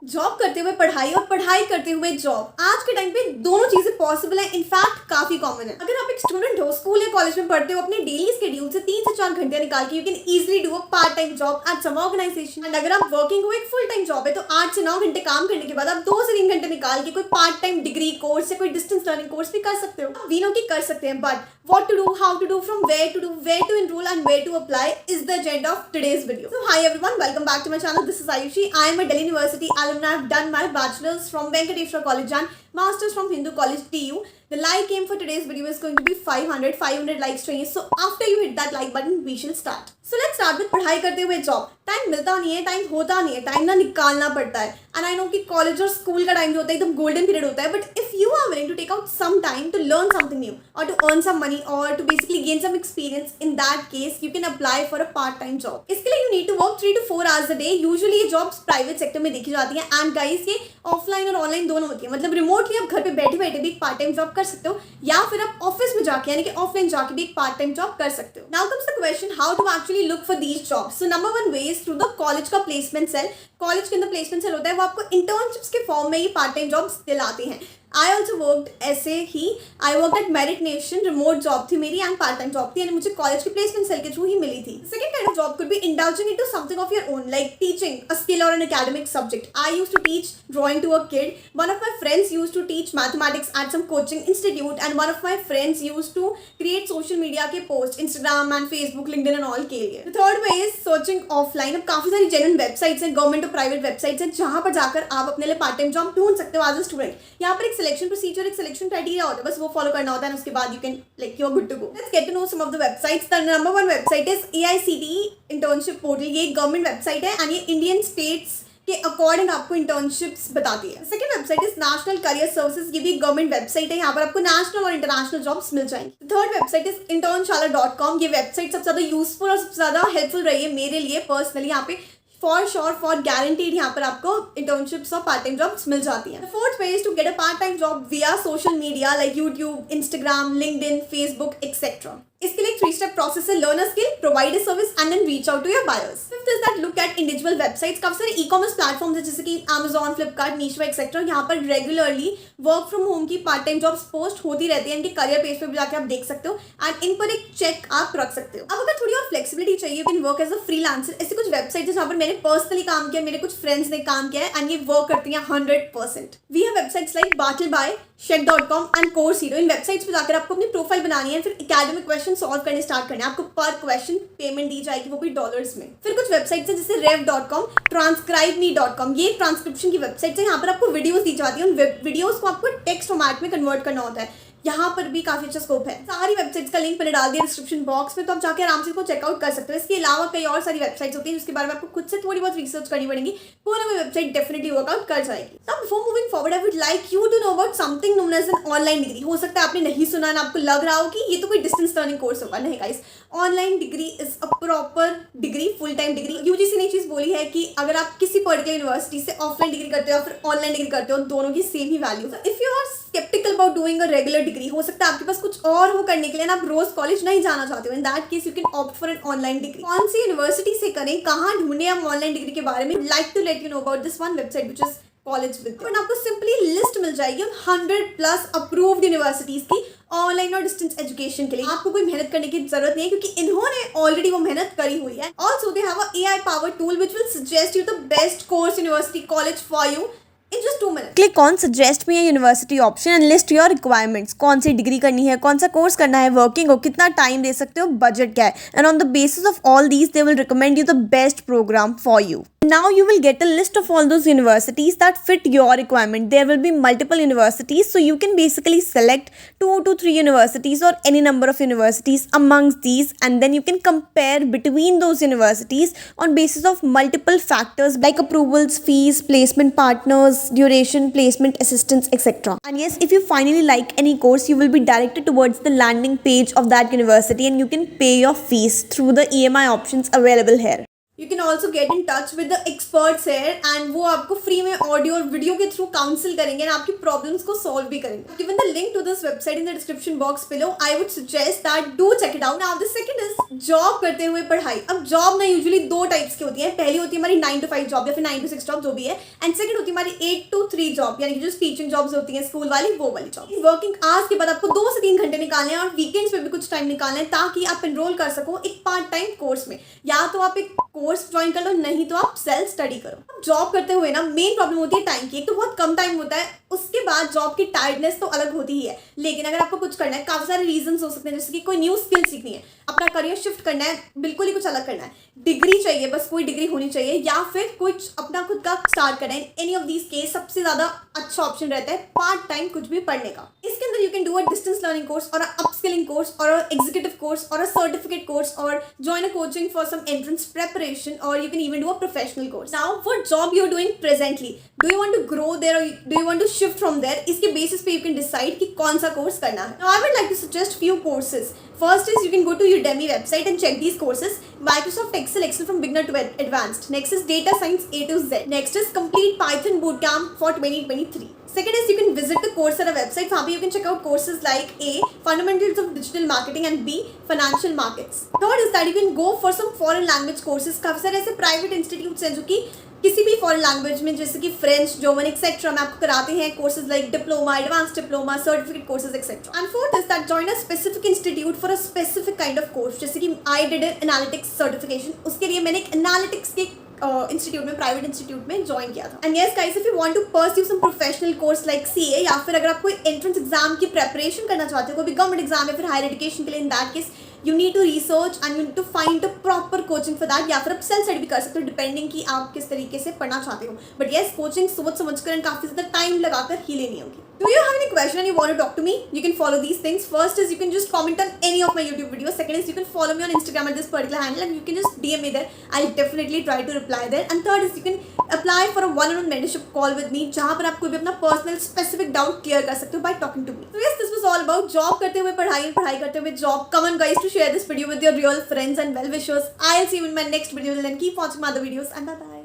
Job करते हुए पढ़ाई और पढ़ाई करते हुए जॉब, आज के टाइम पे दोनों चीजें पॉसिबल है, इनफैक्ट काफी कॉमन है। अगर आप एक स्टूडेंट हो, स्कूल या कॉलेज में पढ़ते हो, अपने डेली स्केड्यूल से 3 से 4 घंटे निकाल के you can easily do a part time job at some organisation. And अगर आप वर्किंग हो, एक फुल टाइम जॉब है, तो 8 से 9 घंटे काम करने के बाद आप 2 से 3 घंटे निकाल के कोई पार्ट टाइम डिग्री कोर्स या कोई डिस्टेंस लर्निंग कोर्स भी कर सकते हो। वी नो कि कर सकते हैं, but what to do, how to do, from where to do, where to enroll and where to apply is the agenda of today's video. So hi everyone, welcome back to my channel. This is Ayushi. I am a Delhi University alumni. I've done my bachelor's from Venkateshwar College and master's from Hindu College TU. The like aim for today's video is going to be 500 likes चाहिए. So after you hit that like button, we shall start. So let's start with पढ़ाई करते हुए job. Time मिलता नहीं है, time होता नहीं है, टाइम ना निकालना पड़ता है। एंड आई नो कि कॉलेज और स्कूल का टाइम जो होता है एकदम गोल्डन पीरियड होता है, but if you are willing to take out some time to learn something new और टू अर्न सम मनी और to basically gain some experience, in that case you can apply for a part time job. इसके लिए you need to work 3 to 4 hours a day. Usually ये jobs private sector में देखी जाती है and guys ये offline और online दोनों होती है। मतलब रिमोटली आप घर पे बैठे बैठे भी एक पार्ट टाइम जॉब कर सकते हो, या फिर आप ऑफिस में जाके यानी कि ऑफलाइन जाके भी एक पार्ट टाइम जॉब कर सकते हो। Now comes the question, how to actually look for these jobs. So number 1 way is through the college का प्लेसमेंट सेल। कॉलेज के अंदर प्लेसमेंट सेल होता है, वो आपको इंटर्नशिप्स के फॉर्म में ही पार्ट टाइम जॉब्स दिलाते हैं। आई ऑल्सो वर्कड ऐसे ही, I work at Merit Nation, remote job थी मेरी एंड पार्ट टाइम जॉब थी एंड मुझे कॉलेज के प्लेसमेंट सेल के थ्रू ही मिली थी। Second kind of job could be indulging into something of your own, like teaching a skill और an academic subject. I used to teach drawing to a kid, one of my friends used to teach mathematics at some coaching institute and one of my friends used to create social media के post Instagram and Facebook, LinkedIn and all के लिए। Third way is searching offline. अब काफी सारी genuine websites हैं, government और private websites हैं, जहां पर जाकर आप अपने लिए पार्ट टाइम जॉब ढूंढ सकते हो एज अ स्टूडेंट। यहाँ पर एक सिलेक्शन प्रोसीजर, एक सिलेक्शन क्राइटेरिया होता है, बस वो फॉलो करना होता है, उसके बाद you can like you are good to go. Let's get to know some of the websites. The number 1 website is AICTE internship portal. ये एक गवर्नमेंट वेबसाइट है एंड ये इंडियन स्टेट्स के अकॉर्डिंग आपको इंटर्नशिप्स बताती है। Second website is national career services. ये भी एक गवर्नमेंट वेबसाइट है, यहाँ पर आपको नेशनल और इंटरनेशनल जॉब्स मिल जाएंगी। Third website is internshala.com। ये वेबसाइट सबसे ज्यादा यूजफुल और सबसे ज्यादा हेल्पफुल रही है मेरे लिए पर्सनली। यहाँ पे फॉर श्योर फॉर गारंटीड यहाँ पर आपको इंटर्नशिप्स और पार्ट टाइम जॉब्स मिल जाती हैं। Fourth way is to get a part time job via social media like YouTube, Instagram, LinkedIn, Facebook etcetera. इसके लिए 3 स्टेप प्रोसेस है, learn a skill, provide a service and then reach out to your buyers. Fifth is that look at individual websites. काफी सारे e-commerce platforms है जैसे कि Amazon, Flipkart, Meesho etcetera. यहाँ पर रेगुलरली वर्क फ्रॉम होम की पार्ट टाइम जॉब्स पोस्ट होती रहती है, इनके करियर पेज पे भी जाकर आप देख सकते हो एंड इन पर एक चेक आप रख सकते हो। अब अगर थोड़ी और फ्लेक्सिबिलिटी चाहिए, you can work as a freelancer. ऐसे कुछ वेबसाइट है जहाँ पर मैंने पर्सनली काम किया, मेरे कुछ फ्रेंड्स ने काम किया है एंड ये वर्क करती हैं 100%। We have websites like Battleby, Shed.com and Course Hero. इन वेबसाइट्स पे जाकर आपको अपनी प्रोफाइल बनानी है, फिर एकेडमिक क्वेश्चन सॉल्व करने स्टार्ट करने हैं। आपको पर क्वेश्चन पेमेंट दी जाएगी, वो भी डॉलर्स में। फिर कुछ वेबसाइट्स हैं जैसे Rev.com, TranscribeMe.com। ये ट्रांसक्रिप्शन की वेबसाइट है, यहाँ पर आपको वीडियोस दी जाती है, उन वीडियोस को आपको टेक्स्ट फॉर्मेट में कन्वर्ट करना होता है। यहाँ पर भी काफी अच्छा स्कोप है। सारी वेबसाइट्स का लिंक मैंने डाल दिया डिस्क्रिप्शन बॉक्स में, तो आप जाकर आराम से इसको चेकआउट कर सकते हो। इसके अलावा कई और सारी वेबसाइट्स होती हैं जिसके बारे में आपको खुद से थोड़ी बहुत रिसर्च करनी पड़ेगी, कोई ना कोई वेबसाइट डेफिनेटली वर्कआउट कर जाएगी। So before moving forward I would like you to know about something known as an online degree. हो सकता है आपने नहीं सुना है, आपको लग रहा हो कि ये तो कोई डिस्टेंस लर्निंग कोर्स होगा। नहीं guys, online degree is a proper degree, full time degree. UGC ने चीज बोली है कि अगर आप किसी पर्टिकुलर यूनिवर्सिटी से ऑफलाइन डिग्री करते हो या फिर ऑनलाइन डिग्री करते हो, दोनों की सेम ही value. If you are sceptical about doing a regular degree, हो सकता है आपके पास कुछ और हो करने के लिए ना, आप रोज कॉलेज नहीं जाना चाहते हो, इन that case you can opt for an online degree. कौन सी यूनिवर्सिटी से करें, कहाँ ढूंढे हम ऑनलाइन डिग्री के बारे में, like to let you know about this one website which is college with. आपको सिंपली लिस्ट मिल जाएगी 100+ अप्रूव्ड यूनिवर्सिटीज की ऑनलाइन और डिस्टेंस एजुकेशन के लिए। आपको कोई मेहनत करने की जरूरत नहीं है क्योंकि इन्होंने ऑलरेडी वो मेहनत करी हुई है। Also they have a AI powered tool which will suggest you the best course, university, college for you in just 2 minutes. Click on suggest me a university option and list your requirements. कौन सी degree करनी है, कौन सा course करना है, working हो, कितना time दे सकते हो, बजट क्या है, and on the basis of all these they will recommend you the best programme for you. Now you will get a list of all those universities that fit your requirement. There will be multiple universities, so you can basically select 2 to 3 universities or any number of universities amongst these, and then you can compare between those universities on basis of multiple factors like approvals, fees, placement partners, duration, placement assistance, etc. And yes, if you finally like any course, you will be directed towards the landing page of that university and you can pay your fees through the EMI options available here. You can also get in touch with the experts here and वो आपको free में audio और video के through counsel करेंगे and आपकी problems को solve भी करेंगे. Given the link to this website in the description box below. I would suggest that do check it out. Now the second is job करते हुए पढ़ाई. अब जॉब ना यूजुअली दो टाइप्स की होती है. पहली होती है हमारी 9 to 5 जॉब या फिर 9 to 6 जॉब जो भी है, एंड सेकंड होती है हमारी 8 to 3 जॉब यानी कि जो टीचिंग जॉब्स होती हैं स्कूल वाली, वो वाली जॉब. वर्किंग आवर्स के बाद आपको 2 से 3 घंटे निकालने हैं और वीकेंड्स पे भी कुछ टाइम निकालना है ताकि आप एनरोल कर सको एक पार्ट टाइम कोर्स में. या तो आप एक कोर्स ज्वाइन कर लो, नहीं तो आप सेल्फ स्टडी करो. जॉब करते हुए ना मेन प्रॉब्लम होती है टाइम की. एक तो बहुत कम टाइम होता है, उसके बाद जॉब की टायर्डनेस तो अलग होती ही है. लेकिन अगर आपको कुछ करना है, काफी सारे रीजंस हो सकते हैं, जैसे कि कोई न्यू स्किल सीखनी है, अपना करियर शिफ्ट करना है, बिल्कुल ही कुछ अलग करना है, डिग्री चाहिए, बस कोई डिग्री होनी चाहिए, या फिर कुछ अपना खुद का स्टार्ट करना है. एनी ऑफ दीज केस सबसे ज्यादा अच्छा ऑप्शन रहता है पार्ट टाइम कुछ भी पढ़ने का. इसके अंदर you can do a distance learning course और अपस्किलिंग कोर्स और एग्जीक्यूटिव कोर्स और सर्टिफिकेट कोर्स और join a coaching for some entrance preparation, or you can even do a professional course. Now what job you're doing presently, do you want to grow there or do you want to shift from there? इसके basis पे you can decide कि कौन सा course करना है. Now I would like to suggest few courses. First is you can go to Udemy website and check these courses. Microsoft Excel from beginner to advanced. Next is data science A to Z. Next is complete Python bootcamp for 2023. Second is you can visit the Coursera website. वहाँ पे you can check out courses like A, fundamentals of digital marketing, and B, financial markets. Third is that you can go for some foreign language courses. काफी सारे ऐसे private institutes हैं जो कि किसी भी फॉरेन लैंग्वेज में, जैसे कि फ्रेंच, जर्मन एक्सेट्रा में आपको कराते हैं courses like diploma, advance diploma, certificate courses etcetera. And fourth is that join a specific institute for a specific kind of course. जैसे कि आई डिड एनालिटिक्स सर्टिफिकेशन, उसके लिए मैंने एक एनालिटिक्स के इंस्टीट्यूट में, प्राइवेट इंस्टीट्यूट में ज्वाइन किया था. And yes guys, if you want to pursue some professional course like CA, या फिर अगर आप कोई एंट्रेंस एग्जाम की प्रेपरेशन करना चाहते हो, कोई भी गवर्नमेंट एग्जाम या फिर हायर एजुकेशन के लिए, in that case you need to research and you need to find a proper coaching for that. या फिर आप सेल्फ स्टडी भी कर सकते हो डिपेंडिंग कि आप किस तरीके से पढ़ना चाहते हो. बट यस, कोचिंग सोच समझ कर काफी ज्यादा टाइम लगाकर ही लेनी होगी. Do you have any question and you want to talk to me? You can follow these things. First is you can just comment on any of my YouTube videos. Second is you can follow me on Instagram at this particular handle and you can just DM me there. I'll definitely try to reply there. And third is you can apply for a one-on-one mentorship call with me, जहाँ पर आप कोई भी अपना personal specific doubt clear कर सकते हो by talking to me. So yes, this was all about job करते हुए पढ़ाई, पढ़ाई करते हुए job. Come on guys to share this video with your real friends and well-wishers. I'll see you in my next video. Then keep watching my other videos and bye-bye.